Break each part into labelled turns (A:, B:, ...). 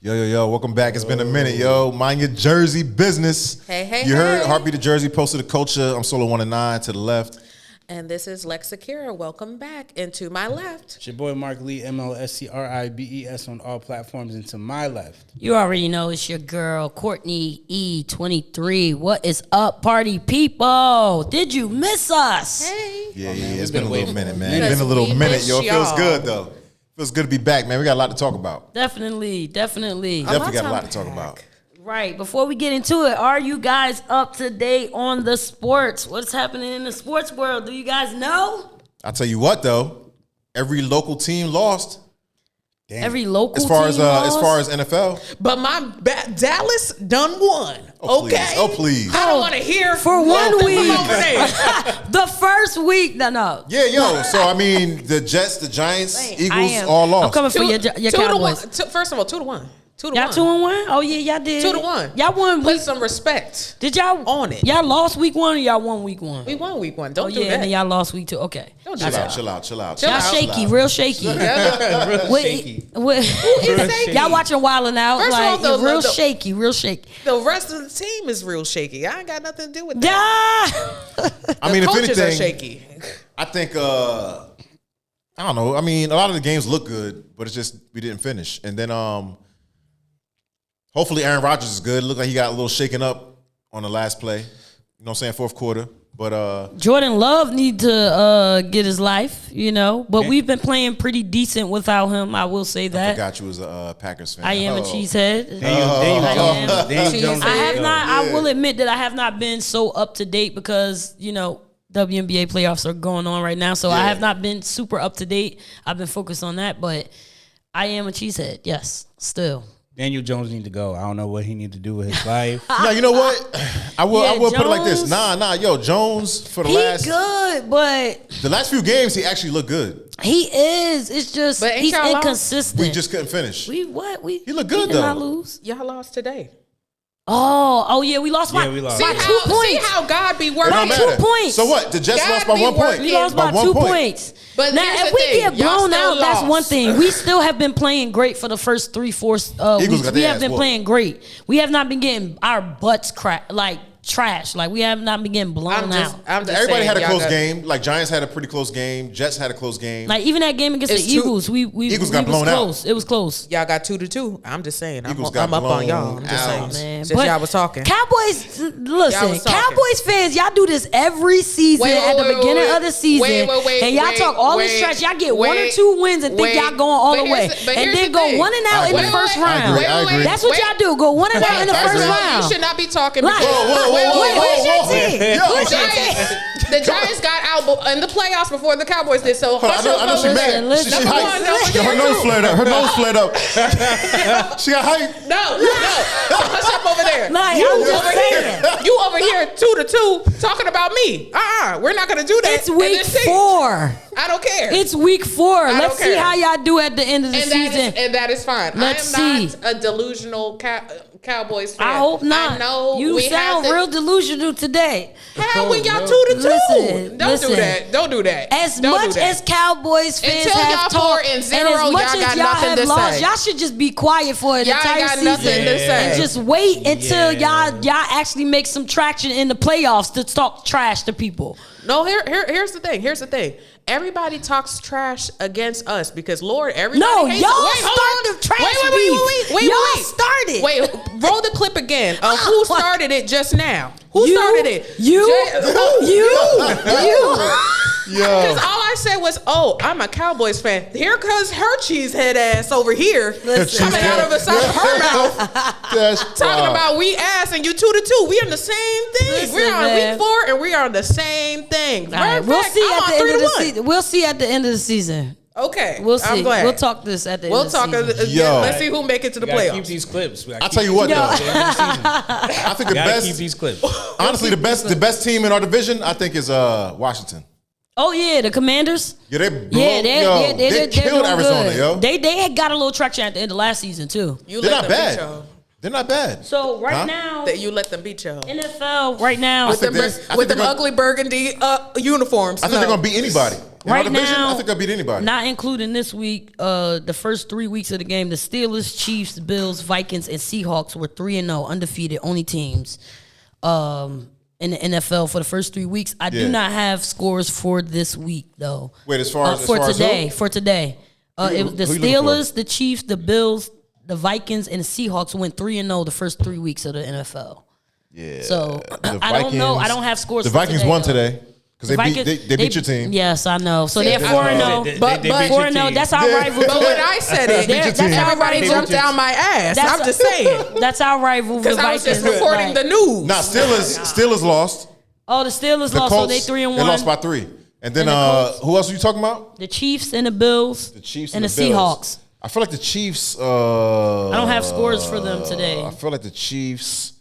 A: Yo. Welcome back. It's been a minute, yo. Mind your Jersey business.
B: Hey.
A: You heard Heartbeat of Jersey, posted the culture. I'm Solo 1 and 9 to the left.
B: And this is Lex Akira. Welcome back. And to my left.
C: It's your boy Mark Lee, MLSCRIBES on all platforms. And to my left.
D: You already know it's your girl, Courtney E23. What is up, party people? Did you miss us?
B: Hey.
A: Yeah. It's been a little minute, man. It's been a little minute, yo. It feels good, though. Feels good to be back, man. We got a lot to talk about.
D: Definitely.
A: Definitely got a lot to talk about.
D: Right. Before we get into it, are you guys up to date on the sports? What's happening in the sports world? Do you guys know?
A: I'll tell you what, though. Every local team lost.
D: Damn. Every local
A: as far
D: team lost?
A: As far as NFL.
B: But my Dallas done won. Okay.
A: Please.
B: I don't want to hear
D: for 1 week.
B: Over there.
D: The first week, no.
A: Yeah, yo. So I mean, the Jets, the Giants, Eagles, all lost.
D: I'm coming for your Cowboys.
B: First of all, 2-1. 2-1.
D: Y'all 2-1? Oh yeah, y'all did.
B: 2-1.
D: Y'all won.
B: Put some respect.
D: Did y'all
B: on it?
D: Y'all lost week 1 or y'all won week 1?
B: We won week 1. Don't do
D: that.
B: And
D: then y'all lost week 2. Okay.
B: Don't
A: chill out.
D: Y'all shaky, real shaky.
C: Real shaky.
D: Y'all watching Wildin' Out?
B: First
D: like,
B: of all,
D: real shaky.
B: The rest of the team is real shaky. I ain't got nothing to do with
D: that.
A: I mean, if anything,
B: are shaky.
A: I think I don't know. I mean, a lot of the games look good, but it's just we didn't finish. And then hopefully Aaron Rodgers is good. It looked like he got a little shaken up on the last play. You know what I'm saying? Fourth quarter. But
D: Jordan Love need to get his life, you know. But we've been playing pretty decent without him. I will say that.
A: I forgot you was a Packers fan.
D: I am a cheesehead.
C: Daniel Jones.
D: I have not. I will admit that I have not been so up to date because WNBA playoffs are going on right now, so I have not been super up to date. I've been focused on that, but I am a cheesehead. Yes, still.
C: Daniel Jones need to go. I don't know what he need to do with his life.
A: No, you know what? I will put it like this. Yo, Jones for the last.
D: He good, but
A: the last few games he actually looked good.
D: He is. It's just he's inconsistent.
A: We just couldn't finish.
D: He
A: looked good though.
D: Not lose.
B: Y'all lost today.
D: Oh yeah, we lost by 2 points.
B: See how God be working.
D: By 2 points.
A: So what? The Jets lost by 1 point.
D: We lost by 2 points.
B: But
D: now, if we get blown out, that's one thing. We still have been playing great for the first 3-4 weeks. We have been playing great. We have not been getting our butts cracked like trash. Like we have not been getting blown out.
A: Everybody had a close game. Like Giants had a pretty close game. Jets had a close game.
D: Like even that game against the Eagles,
A: Eagles got blown out.
D: It was close.
B: Y'all got 2-2. I'm just saying. I'm
A: up
B: on y'all. I'm just saying.
D: Man.
B: Since y'all was talking.
D: Cowboys, listen. Cowboys fans, y'all do this every season at the beginning of the season, and y'all talk all this trash. Y'all get 1 or 2 wins and think y'all going all the way, and then go 1 and out in the first round. That's what y'all do. Go 1 and out in the first round.
B: You should not be talking. The Giants got out in the playoffs before the Cowboys did. So
A: I know she mad. Her nose flared up. She got hype.
B: No. Hush up over there.
D: You
B: over here 2-2 talking about me. We're not gonna do that.
D: It's week 4.
B: I don't care.
D: It's week 4. Let's see how y'all do at the end of the season.
B: And that is fine.
D: Let's
B: I am not a delusional Cowboys fan.
D: I hope not.
B: I know
D: you sound real delusional today.
B: How when y'all 2-2? Don't do that.
D: As much as Cowboys fans have talked, and as much as y'all have lost, y'all should just be quiet for an entire season and just wait until y'all actually make some traction in the playoffs to talk trash to people.
B: No, here's the thing. Everybody talks trash against us because Lord, everybody hates
D: y'all started the trash beef. Y'all started.
B: Wait, roll the clip again. Who started it just now? Who started it?
D: You.
B: Because all I said was, I'm a Cowboys fan. Here comes her cheesehead ass over here coming out of the side of her mouth. Talking about we ass and you 2-2. We on the same thing. We're on week 4 and we are on the same thing.
D: All right, we'll see at the end of the season. We'll see at the end of the season.
B: Okay,
D: we'll see.
B: I'm glad.
D: We'll talk this at the end of the season.
B: Let's see who make it to the playoffs.
C: Keep these clips.
A: I'll tell you what, though. I think the best.
C: Keep these clips.
A: Honestly, the best team in our division, I think, is Washington.
D: Oh yeah, the Commanders.
A: Yeah, they killed Arizona, yo.
D: They had got a little traction at the end of last season too.
A: They're not bad. They're not bad.
D: So now
B: that you let them beat y'all.
D: NFL right now
B: with them ugly burgundy uniforms.
A: I think they're gonna beat anybody.
D: Right now,
A: I think I beat anybody.
D: Not including this week. The first 3 weeks of the game, the Steelers, Chiefs, Bills, Vikings, and Seahawks were 3-0, undefeated, only teams in the NFL for the first 3 weeks. I do not have scores for this week though.
A: Wait, as far
D: today,
A: as
D: for today, it was the Steelers, the Chiefs, the Bills, the Vikings, and the Seahawks went 3-0 the first 3 weeks of the NFL.
A: Yeah.
D: So I don't know. I don't have scores.
A: The Vikings won today. Because they beat your team.
D: Yes, I know. So they're 4-0. But 4-0, that's our rival.
B: But when I said it, that's our rival. Jumped down my ass. I'm just saying.
D: That's our rival.
B: Because I was just reporting the news.
A: Nah, Steelers lost.
D: Oh, the Steelers lost, so they 3-1.
A: They lost by 3. And then who else are you talking about?
D: The Chiefs and the Bills.
A: The Chiefs
D: and the Seahawks.
A: I feel like the Chiefs.
D: I don't have scores for them today.
A: I feel like the Chiefs.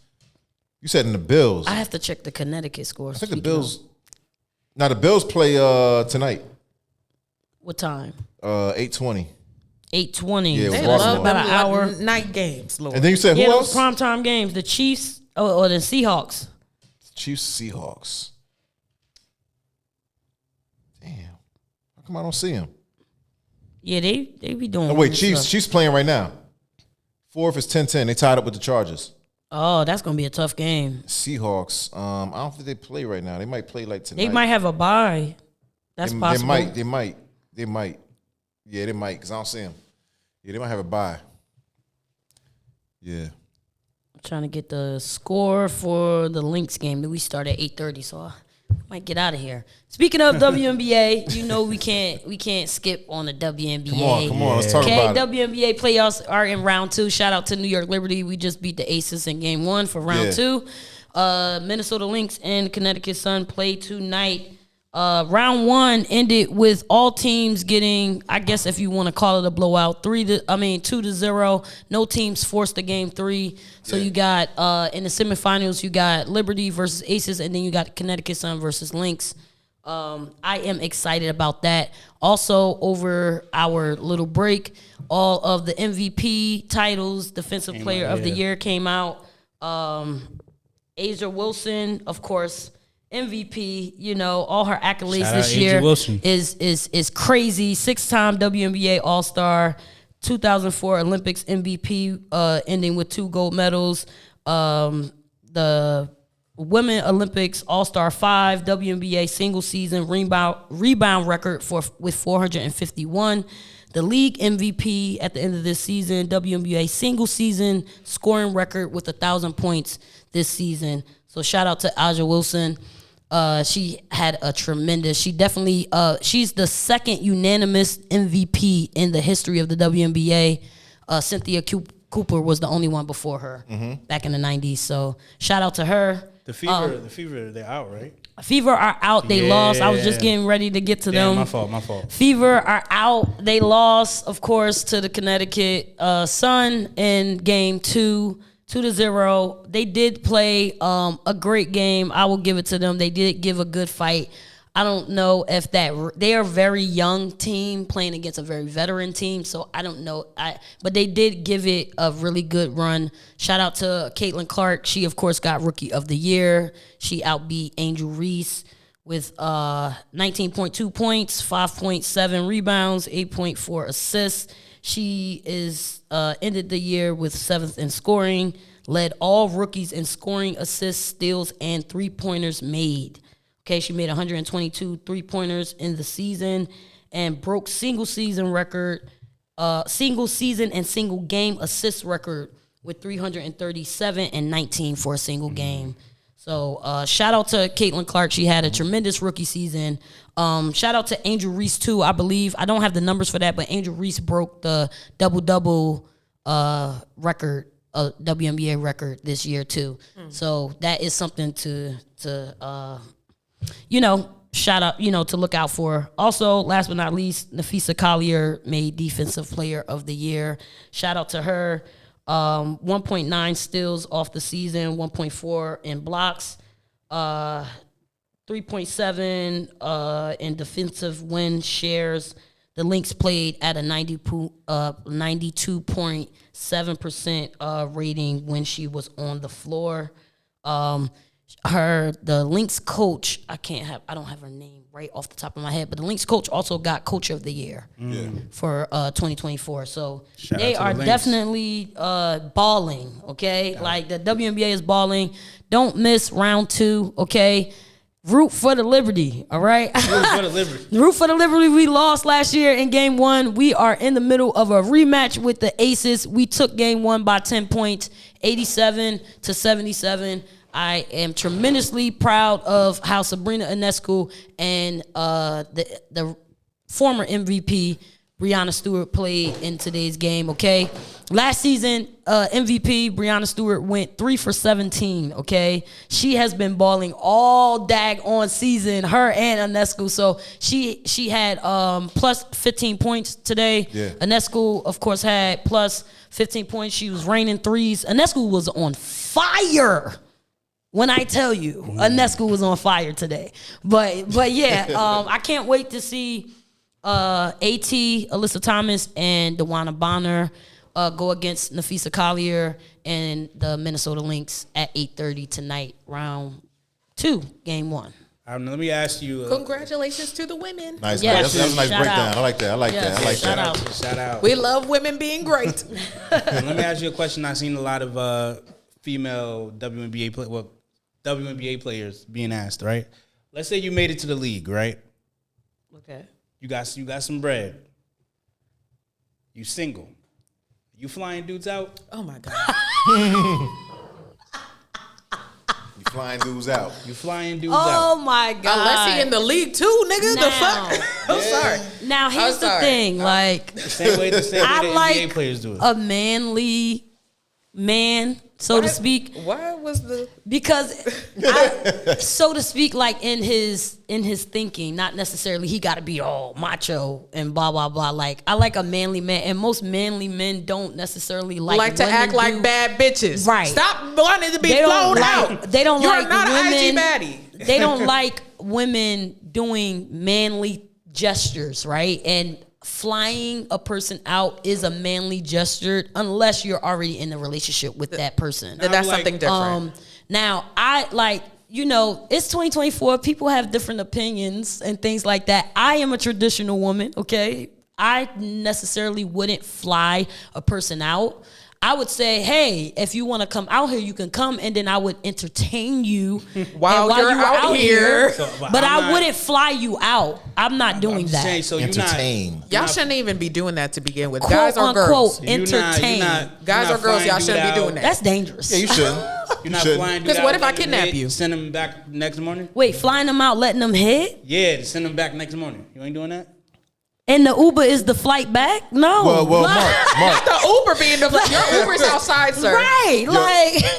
A: You said in the Bills.
D: I have to check the Connecticut scores.
A: I think the Bills. Now the Bills play tonight.
D: What time?
A: 8:20.
D: 8:20.
A: Yeah,
B: they love
D: about an hour.
B: Night games, Lord.
A: And then you said who else?
D: Primetime games. The Chiefs or the Seahawks.
A: Chiefs, Seahawks. Damn. How come I don't see them?
D: Yeah, they be doing.
A: Oh wait, Chiefs playing right now. 4th is 10-10. They tied up with the Chargers.
D: Oh, that's gonna be a tough game.
A: Seahawks. I don't think they play right now. They might play like tonight.
D: They might have a bye. That's possible.
A: They might. Yeah, they might. Cause I don't see them. Yeah, they might have a bye. Yeah.
D: I'm trying to get the score for the Lynx game that we start at 8:30. So I might get out of here. Speaking of WNBA, you know we can't skip on the WNBA.
A: Come on, let's talk about it.
D: WNBA playoffs are in round 2. Shout out to New York Liberty. We just beat the Aces in game 1 for round 2. Minnesota Lynx and Connecticut Sun play tonight. Round 1 ended with all teams getting, I guess if you want to call it a blowout, 2-0. No teams forced the game 3. So you got in the semifinals, you got Liberty versus Aces, and then you got Connecticut Sun versus Lynx. I am excited about that. Also, over our little break, all of the MVP titles, Defensive Player of the Year came out. A'ja Wilson, of course, MVP. You know, all her accolades this year is crazy. 6-time WNBA All-Star, 2004 Olympics MVP, ending with 2 gold medals. The Women Olympics All-Star 5, WNBA single season rebound record with 451. The league MVP at the end of this season, WNBA single season scoring record with 1,000 points this season. So shout out to A'ja Wilson. She had a tremendous. She definitely. She's the second unanimous MVP in the history of the WNBA. Cynthia Cooper was the only one before her back in the 90s. So shout out to her.
C: The Fever, they're out, right?
D: Fever are out. They lost. I was just getting ready to get to them.
C: My fault.
D: Fever are out. They lost, of course, to the Connecticut Sun in game 2, 2-0. They did play a great game. I will give it to them. They did give a good fight. I don't know if they are a very young team playing against a very veteran team, so I don't know. But they did give it a really good run. Shout out to Caitlin Clark. She, of course, got Rookie of the Year. She outbeat Angel Reese with 19.2 points, 5.7 rebounds, 8.4 assists. She ended the year with 7th in scoring, led all rookies in scoring, assists, steals, and 3-pointers made. Okay, she made 122 3-pointers in the season and broke single season and single game assist record with 337 and 19 for a single game. So shout out to Caitlin Clark. She had a tremendous rookie season. Shout out to Angel Reese too. I believe, I don't have the numbers for that, but Angel Reese broke the double-double record, WNBA record this year too. So that is something to shout out, to look out for. Also, last but not least, Napheesa Collier made Defensive Player of the Year. Shout out to her. 1.9 steals off the season, 1.4 in blocks, 3.7 in defensive win shares. The Lynx played at a 92.7% rating when she was on the floor. the Lynx coach, I don't have her name right off the top of my head, but the Lynx coach also got Coach of the Year for 2024. So they are definitely balling, okay? Yeah. Like the WNBA is balling. Don't miss round 2, okay? Root for the Liberty, all right? Root for the Liberty. Root for the Liberty. We lost last year in game 1. We are in the middle of a rematch with the Aces. We took game 1 by 10 points, 87-77. I am tremendously proud of how Sabrina Ionescu and the former MVP, Breanna Stewart, played in today's game, okay? Last season, MVP, Breanna Stewart, went 3 for 17, okay? She has been balling all daggone season, her and Ionescu. So she had plus 15 points today. Yeah. Ionescu, of course, had plus 15 points. She was raining threes. Ionescu was on fire. When I tell you, Ionescu was on fire today. But yeah, I can't wait to see AT, Alyssa Thomas, and DeWanna Bonner go against Napheesa Collier and the Minnesota Lynx at 8:30 tonight, round 2, game 1.
C: Let me ask you.
B: Congratulations to the women.
A: Nice. Yes. That was a nice breakdown. I like that. I like that.
C: Shout out.
B: We love women being great.
C: Let me ask you a question. I've seen a lot of female WNBA players being asked, right? Let's say you made it to the league, right?
B: Okay.
C: You got some bread. You single. You flying dudes out?
B: Oh my God.
A: You flying dudes out.
C: You flying dudes out.
D: Oh my God.
B: Unless he in the league too, nigga.
D: Now,
B: the fuck? I'm sorry.
D: Now here's the thing, like
C: the same way the NBA players do it.
D: A manly man, so to speak.
B: Why was
D: because so to speak, like in his thinking, not necessarily he got to be all macho and blah blah blah. Like I like a manly man, and most manly men don't necessarily like
B: to act like bad bitches.
D: Right?
B: Stop wanting to be blown out.
D: They don't
B: You're
D: like
B: not
D: women.
B: an IG baddie.
D: They don't like women doing manly gestures, right? And flying a person out is a manly gesture unless you're already in a relationship with that person.
B: That's something different.
D: Now, I like, it's 2024. People have different opinions and things like that. I am a traditional woman, okay? I necessarily wouldn't fly a person out. I would say, hey, if you want to come out here, you can come, and then I would entertain you
B: while you're out here.
D: But I wouldn't fly you out. I'm not doing that.
C: Saying, so
A: entertain.
B: Y'all shouldn't even be doing that to begin with.
D: Quote,
B: guys or girls?
D: Entertain.
B: Guys or girls, y'all shouldn't be doing that.
D: That's dangerous.
A: Yeah, you shouldn't.
C: You're not flying.
B: Because what if I kidnap you?
C: Send them back next morning?
D: Wait, flying them out, letting them hit?
C: Yeah, send them back next morning. You ain't doing that?
D: And the Uber is the flight back? No.
A: Well, Mark.
B: Not the Uber being the flight. Your Uber's outside, sir.
D: Right.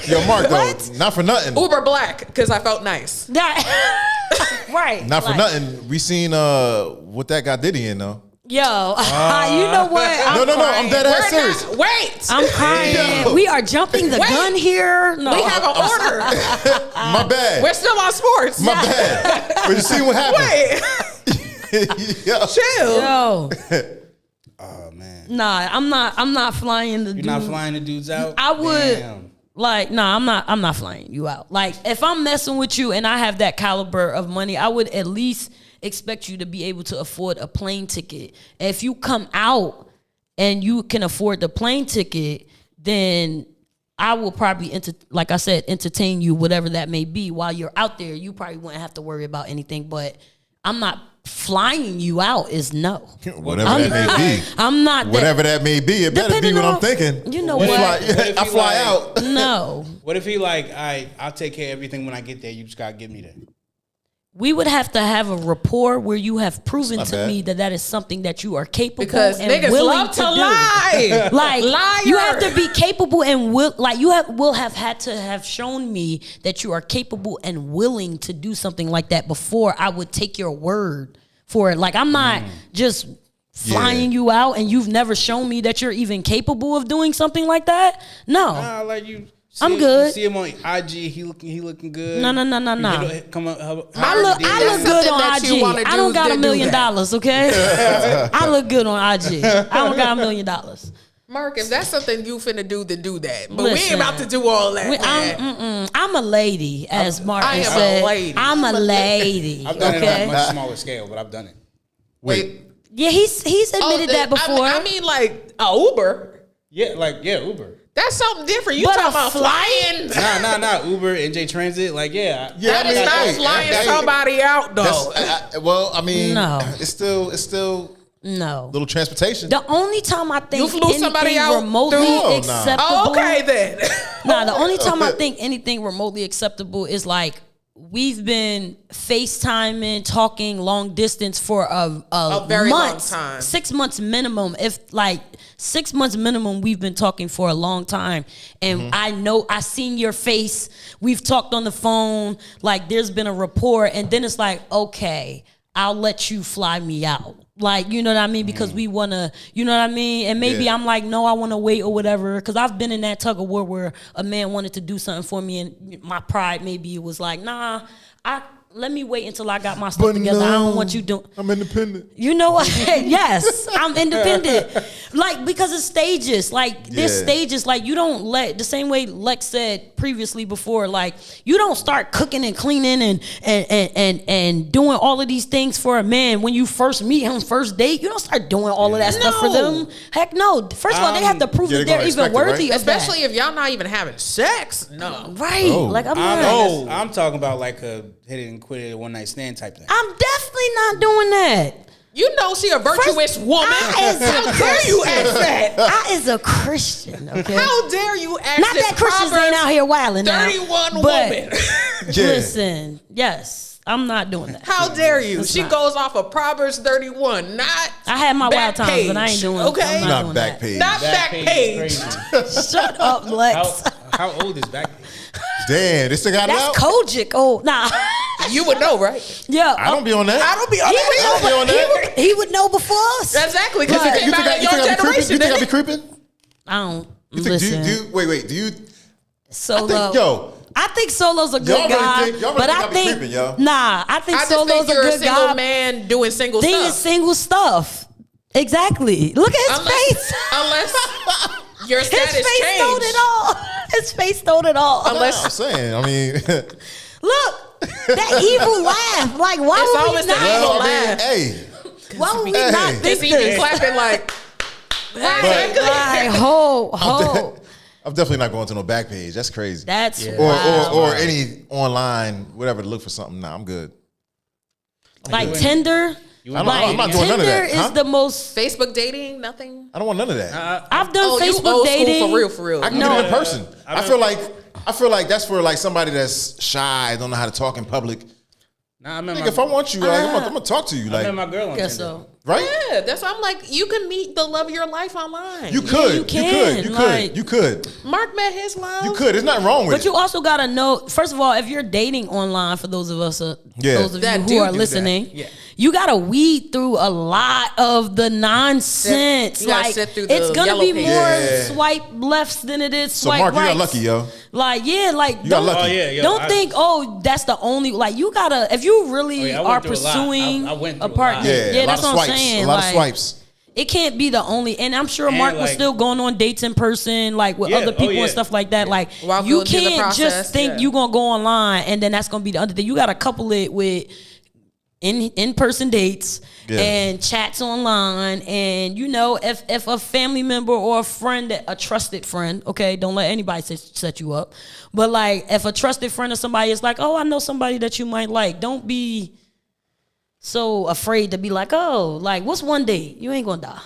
A: Yo, Mark, though, not for nothing.
B: Uber black, because I felt nice.
D: Right.
A: Not for nothing. We seen what that got Diddy in, though.
D: Yo, you know what?
A: No, I'm dead ass serious.
B: Wait.
D: I'm crying.
A: Yo.
D: We are jumping the gun here. No.
B: We have an order.
A: My bad.
B: We're still on sports.
A: My bad. But you see what happened?
B: Wait. Chill.
D: Yo.
C: Oh man.
D: Nah, I'm not flying the dude.
C: You're not flying the dudes out?
D: I would.
C: Damn.
D: Like, nah, I'm not flying you out. Like, if I'm messing with you and I have that caliber of money, I would at least expect you to be able to afford a plane ticket. And if you come out and you can afford the plane ticket, then I will probably, like I said, entertain you, whatever that may be. While you're out there, you probably wouldn't have to worry about anything. But I'm not flying you out is no.
A: Whatever that may be.
D: I'm not.
A: Whatever that may be, it better be what I'm thinking.
D: You know what?
A: I fly out.
D: No.
C: What if he like, I'll take care of everything when I get there. You just gotta get me there.
D: We would have to have a rapport where you have proven to me that is something that you are capable
B: because
D: and
B: niggas
D: willing
B: love to
D: do.
B: lie.
D: Like
B: liar.
D: You have to be capable and will have had to have shown me that you are capable and willing to do something like that before I would take your word for it. Like I'm not just flying you out and you've never shown me that you're even capable of doing something like that. No.
C: Nah, like you.
D: I'm good.
C: You see him on IG. He looking good.
D: No.
C: Come up.
D: I look good on IG. I don't got $1 million. Okay. I look good on IG. I don't got $1 million.
B: Mark, if that's something you finna do, then do that. But we ain't about to do all that.
D: I'm a lady, as Martin said.
B: I am a lady.
D: I'm a lady.
C: I've done it on a much smaller scale, but I've done it.
A: Wait.
D: Yeah, he's admitted that before.
B: I mean, like a Uber.
C: Yeah, Uber.
B: That's something different. You talking about flying?
C: Nah. Uber, NJ Transit,
B: That is not flying somebody out, though.
A: Well, I mean,
D: No.
A: It's still
D: no
A: little transportation.
D: The only time I think
B: You flew somebody out
D: remotely acceptable.
B: Oh, okay, then.
D: The only time I think anything remotely acceptable is like we've been FaceTiming, talking long distance for a
B: very
D: long
B: time.
D: 6 months minimum. If like 6 months minimum, we've been talking for a long time. And I know I seen your face. We've talked on the phone. Like there's been a rapport. And then it's like, okay, I'll let you fly me out. Like, you know what I mean? Because we want to, you know what I mean? And maybe I'm like, no, I want to wait or whatever. Because I've been in that tug of war where a man wanted to do something for me and my pride maybe it was like, nah, let me wait until I got my stuff together. I don't want you doing.
A: I'm independent.
D: You know what? Yes, I'm independent. Like, because it's stages. Like, there's stages. Like, you don't the same way Lex said previously before, like, you don't start cooking and cleaning and doing all of these things for a man when you first meet him, first date. You don't start doing all of that stuff for them. Heck no. First of all, they have to prove that they're even worthy of that.
B: Especially if y'all not even having sex. No.
D: Right. Like,
C: I'm talking about like a hit it and quit it, one night stand type thing.
D: I'm definitely not doing that.
B: You know she a virtuous woman. How dare you ask that?
D: I is a Christian, okay?
B: How dare you ask
D: Not that Christians ain't out here wilding now.
B: 31 woman.
D: Listen, yes, I'm not doing that.
B: How dare you? She goes off of Proverbs 31, not
D: I had my wild times, but I ain't doing
B: okay?
D: I'm not
A: Not back page.
B: Not back page.
D: Shut up, Lex.
C: How old is back page?
A: Damn, this thing got it out?
D: That's Kojic. Oh, nah.
B: You would know, right?
D: Yeah.
A: I don't be on that.
B: I don't be on that.
D: He would know before us.
B: Exactly, because he came out of your generation.
A: You think I be creeping?
D: I don't.
A: You think,
D: Listen.
A: wait, do you?
D: Solo. I think Solo's a good guy, but I think
A: creeping, yo.
D: Nah, I think
B: I just
D: Solo's
B: think you're
D: a
B: a
D: good
B: single
D: guy.
B: man doing single
D: Doing
B: stuff.
D: single stuff. Exactly. Look at his face.
B: Unless your status
D: His face
B: changed.
D: told it all. His face told it all.
B: Unless
A: I'm saying, I mean,
D: Look, that evil laugh. Like, why
B: It's
D: would we
B: always the
D: not?
B: evil
A: well, I
B: laugh.
A: mean, hey,
D: Why would we
A: Hey.
D: not
B: Is
D: think
B: he be
D: this?
B: clapping like?
D: Right, ho.
A: I'm definitely not going to no back page. That's crazy.
D: That's wild.
A: or any online whatever to look for something. Nah, I'm good.
D: Like Tinder.
A: I'm not doing none of
D: Tinder
A: that. Huh?
D: is the most.
B: Facebook dating, nothing.
A: I don't want none of that.
D: I've done
B: Oh, you
D: Facebook
B: old
D: dating.
B: school for real.
A: I can do it in person. I feel like that's for like somebody that's shy, don't know how to talk in public.
C: Nah, I met
A: Like, if I want you, like, I'm gonna talk to you,
C: I met
A: like,
C: my girl on
D: Guess
C: Tinder.
D: so.
A: right?
B: Yeah, that's why I'm like, you can meet the love of your life online.
A: You could,
D: you can,
A: you could.
B: Mark met his love.
A: You could. There's nothing wrong with
D: But
A: it.
D: you also gotta know. First of all, if you're dating online, for those of us, those of
B: That
D: you
B: do
D: who are
B: do
D: listening,
C: that. Yeah.
D: you gotta weed through a lot of the nonsense.
B: You gotta
D: Like
B: sit through the
D: it's gonna
B: yellow
D: be
B: pages.
D: more
A: Yeah.
D: swipe lefts than it is
A: So
D: swipe
A: Mark, you
D: rights.
A: got lucky, yo.
D: Like like
A: You got
D: don't
A: lucky.
C: Oh, yeah, yo,
D: don't think that's the only like you gotta if you really
C: I
D: are
C: went through a lot.
D: pursuing
C: I went
D: a
C: through a
D: partner.
C: lot.
A: Yeah, a lot
D: That's
A: of
D: what
A: swipes.
D: I'm saying.
A: A lot
D: like,
A: of swipes.
D: It can't be the only, and I'm sure
C: And
D: Mark was
C: like-
D: still going on dates in person, like with
C: Yeah,
D: other people
C: yeah.
D: and stuff like that. Like
B: While
D: you
B: going through the
D: can't
B: process,
D: just think
B: yeah.
D: you gonna go online and then that's gonna be the other thing. You gotta couple it with in person dates and chats online, and if a family member or a friend, a trusted friend, okay, don't let anybody set you up, but like if a trusted friend or somebody is like, oh, I know somebody that you might like, don't be so afraid to be like, oh, like what's one date? You ain't gonna die.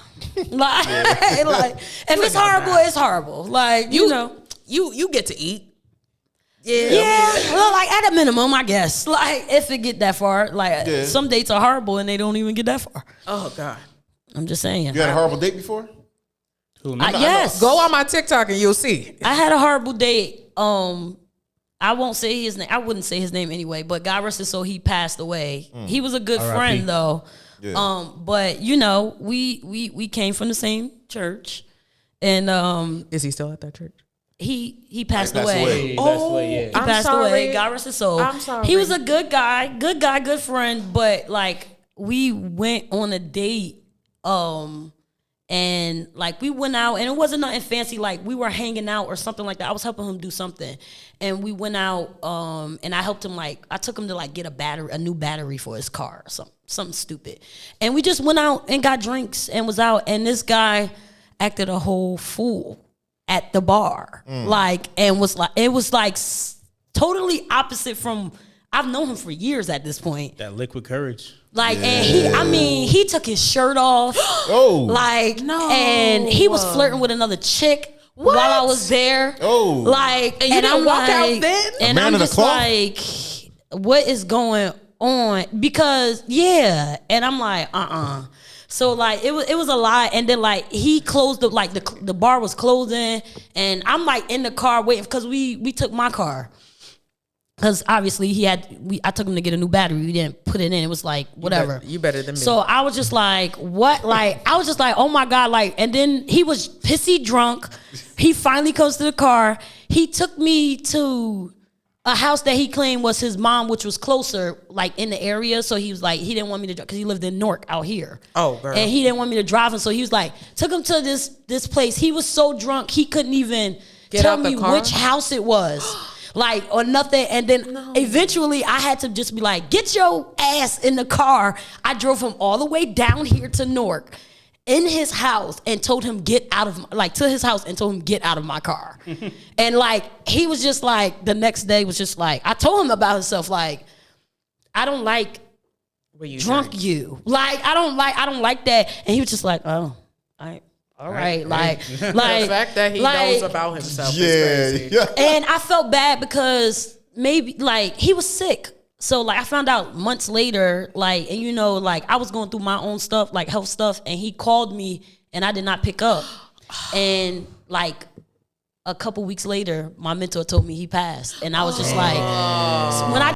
D: like if it's horrible, it's horrible. Like you know,
B: you get to eat.
D: yeah. Well, like at a minimum, I guess. Like if it get that far, like some dates are horrible and they don't even get that far.
B: Oh God.
D: I'm just saying.
A: You had a horrible date before?
D: Yes.
B: Go on my TikTok and you'll see.
D: I had a horrible date. I won't say his name. I wouldn't say his name anyway. But God rest his soul, he passed away. He was a good friend though.
A: Yeah.
D: But we came from the same church, and
B: Is he still at that church?
D: he passed
A: passed
D: away.
A: away.
C: He passed away, yeah.
D: He
B: I'm
D: passed
B: sorry.
D: away. God rest his soul.
B: I'm sorry.
D: He was a good guy, good friend. But like we went on a date, and And like we went out, and it wasn't nothing fancy. Like we were hanging out or something like that. I was helping him do something, and we went out. And I helped him. Like I took him to like get a new battery for his car, or something stupid. And we just went out and got drinks and was out. And this guy acted a whole fool at the bar, like, and was like, it was like totally opposite from. I've known him for years at this point.
C: That liquid courage.
D: Like, and he took his shirt off. Like, no. And he was flirting with another chick while I was there. Like,
B: and you didn't walk out then?
D: And I'm just like, what is going on? Because, and I'm like, So like it was a lot, and then like he closed the bar was closing, and I'm like in the car waiting because we took my car. Because obviously I took him to get a new battery. We didn't put it in. It was like, whatever.
B: You better than me.
D: So I was just like, what? Like, I was just like, oh my God. Like, and then he was pissy drunk. He finally comes to the car. He took me to a house that he claimed was his mom, which was closer, like in the area. So he was like, he didn't want me to drive because he lived in Newark out here.
B: Oh, girl.
D: And he didn't want me to drive him. So he was like, took him to this place. He was so drunk, he couldn't even tell me which house it was. Like, or nothing. And then eventually I had to just be like, get your ass in the car. I drove him all the way down here to Newark in his house and told him to his house and told him get out of my car. And like, he was just like, the next day was just like, I told him about himself. Like, I don't like drunk you. Like, I don't like that. And he was just like, oh, all right, like
B: the fact that he knows about himself is crazy.
A: Yeah.
D: And I felt bad because maybe like he was sick. So like I found out months later, like, and you know, like I was going through my own stuff, like health stuff, and he called me and I did not pick up. And like a couple weeks later, my mentor told me he passed. And I was just like, when I